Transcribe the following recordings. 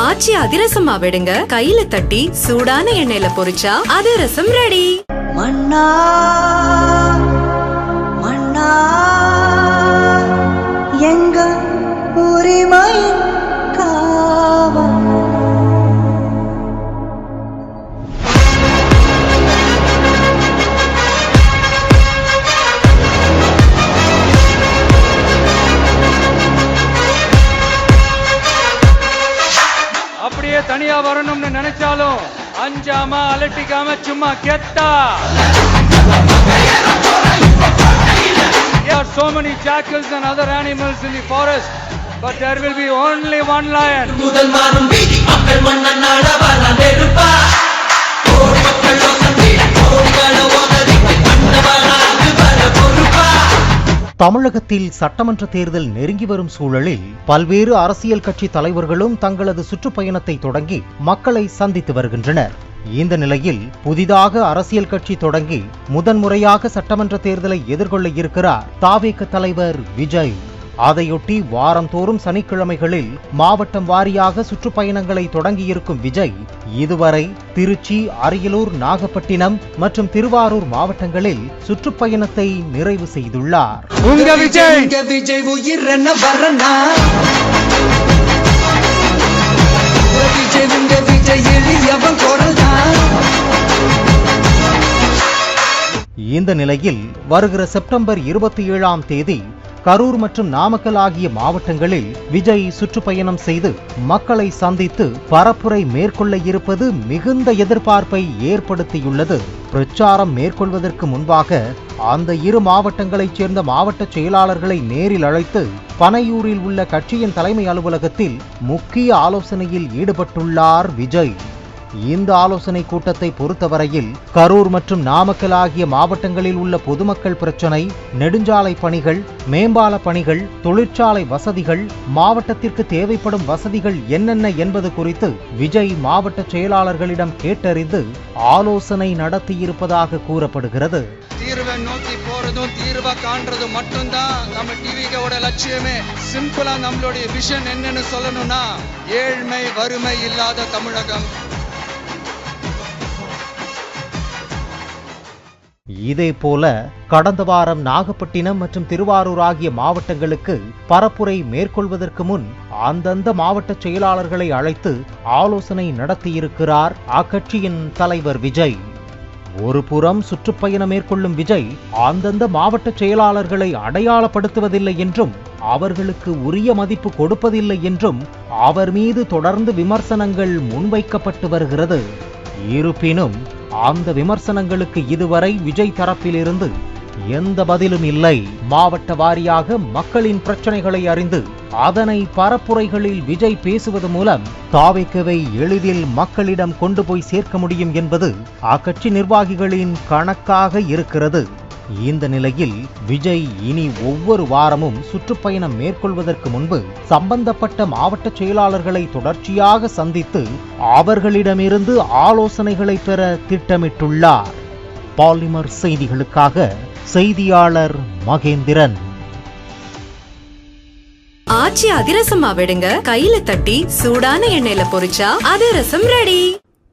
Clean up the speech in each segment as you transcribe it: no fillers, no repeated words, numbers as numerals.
ஆச்சி அதிரசமா விடுங்க, கையில தட்டி சூடான எண்ணெயில பொரிச்சா அதிரசம் ரெடி. மன்னா மன்னா எங்க உரிமை காவல். அப்படியே தனியா வரணும்னு நினைச்சாலும் அஞ்சாம அலட்டிக்காம சும்மா கெத்தா. There are so many jackals and other animals in the forest, but there will be only one lion. முதல் மாறும் வீதி மக்கள் மன்னன் நாடவர நெருப்பா கோடி மக்கள் ஓசந்தி கோடிகள ஓததி மன்னவனாக வர பொறுப்பா. தமிழகத்தில் சட்டமன்ற தேர்தல் நெருங்கி வரும் சூழலில் பல்வேறு அரசியல் கட்சி தலைவர்களும் தங்களது சுற்றுப்பயணத்தை தொடங்கி மக்களை சந்தித்து வருகின்றனர். இந்த நிலையில் புதிதாக அரசியல் கட்சி தொடங்கி முதன்முறையாக சட்டமன்ற தேர்தலை எதிர்கொள்ள இருக்கிறார் தாவேக தலைவர் விஜய். அதையொட்டி வாரந்தோறும் சனிக்கிழமைகளில் மாவட்டம் வாரியாக சுற்றுப்பயணங்களை தொடங்கியிருக்கும் விஜய் இதுவரை திருச்சி, அரியலூர், நாகப்பட்டினம் மற்றும் திருவாரூர் மாவட்டங்களில் சுற்றுப்பயணத்தை நிறைவு செய்துள்ளார். உங்க விஜய் உயிர் என்ன வரனா விஜய் எளியவன் குரல்தான். இந்த நிலையில் வருகிற செப்டம்பர் 27ஆம் தேதி கரூர் மற்றும் நாமக்கல் ஆகிய மாவட்டங்களில் விஜய் சுற்றுப்பயணம் செய்து மக்களை சந்தித்து பரப்புரை மேற்கொள்ள இருப்பது மிகுந்த எதிர்பார்ப்பை ஏற்படுத்தியுள்ளது. பிரச்சாரம் மேற்கொள்வதற்கு முன்பாக அந்த இரு மாவட்டங்களைச் சேர்ந்த மாவட்ட செயலாளர்களை நேரில் அழைத்து பனையூரில் உள்ள கட்சியின் தலைமை அலுவலகத்தில் முக்கிய ஆலோசனையில் ஈடுபட்டுள்ளார் விஜய். இந்த ஆலோசனை கூட்டத்தை பொறுத்தவரையில் கரூர் மற்றும் நாமக்கல் ஆகிய மாவட்டங்களில் உள்ள பொதுமக்கள் பிரச்சினை, நெடுஞ்சாலை பணிகள், மேம்பால பணிகள், தொழிற்சாலை வசதிகள், மாவட்டத்திற்கு தேவைப்படும் வசதிகள் என்னென்ன என்பது குறித்து விஜய் மாவட்ட செயலாளர்களிடம் கேட்டறிந்து ஆலோசனை நடத்தியிருப்பதாக கூறப்படுகிறது. தீர்வை நோக்கி போறதும் தீர்வை காண்றதும் மட்டும்தான் நம்ம டிவிக்கோட லட்சியமே. சிம்பிளா நம்மளுடைய விஷன் என்னன்னு சொல்லணும்னா ஏழ்மை வறுமை இல்லாத தமிழகம். இதேபோல கடந்த வாரம் நாகப்பட்டினம் மற்றும் திருவாரூர் ஆகிய மாவட்டங்களுக்கு பரப்புரை மேற்கொள்வதற்கு முன் அந்தந்த மாவட்ட செயலாளர்களை அழைத்து ஆலோசனை நடத்தியிருக்கிறார் அக்கட்சியின் தலைவர் விஜய். ஒரு புறம் சுற்றுப்பயணம் மேற்கொள்ளும் விஜய் அந்தந்த மாவட்ட செயலாளர்களை அடையாளப்படுத்துவதில்லை என்றும் அவர்களுக்கு உரிய மதிப்பு கொடுப்பதில்லை என்றும் அவர் மீது தொடர்ந்து விமர்சனங்கள் முன்வைக்கப்பட்டு வருகிறது. இருப்பினும் அந்த விமர்சனங்களுக்கு இதுவரை விஜய் தரப்பிலிருந்து எந்த பதிலும் இல்லை. மாவட்ட வாரியாக மக்களின் பிரச்சனைகளை அறிந்து அதனை பரப்புரைகளில் விஜய் பேசுவது மூலம் தாவேகவை எளிதில் மக்களிடம் கொண்டு போய் சேர்க்க முடியும் என்பது அக்கட்சி நிர்வாகிகளின் கணக்காக இருக்கிறது. இந்த நிலையில் விஜய் இனி ஒவ்வொரு வாரமும் சுற்றுப்பயணம் மேற்கொள்வதற்கு முன்பு சம்பந்தப்பட்ட மாவட்ட செயலாளர்களை தொடர்ச்சியாக சந்தித்து அவர்களிடமிருந்து ஆலோசனைகளை பெற திட்டமிட்டுள்ளார். பாலிமர் செய்திகளுக்காக செய்தியாளர் மகேந்திரன். ஆச்சி அதிரசமா விடுங்க, கையில தட்டி சூடான எண்ணெயில பொரிச்சா அதிரசம் ரெடி.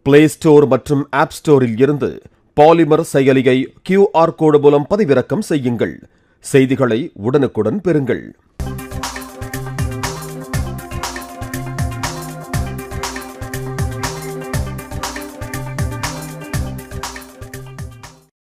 பிளே ஸ்டோர் மற்றும் ஆப் ஸ்டோரில் இருந்து பாலிமர் செயலியை QR கோடு மூலம் பதிவிறக்கம் செய்யுங்கள். செய்திகளை உடனுக்குடன் பெறுங்கள்.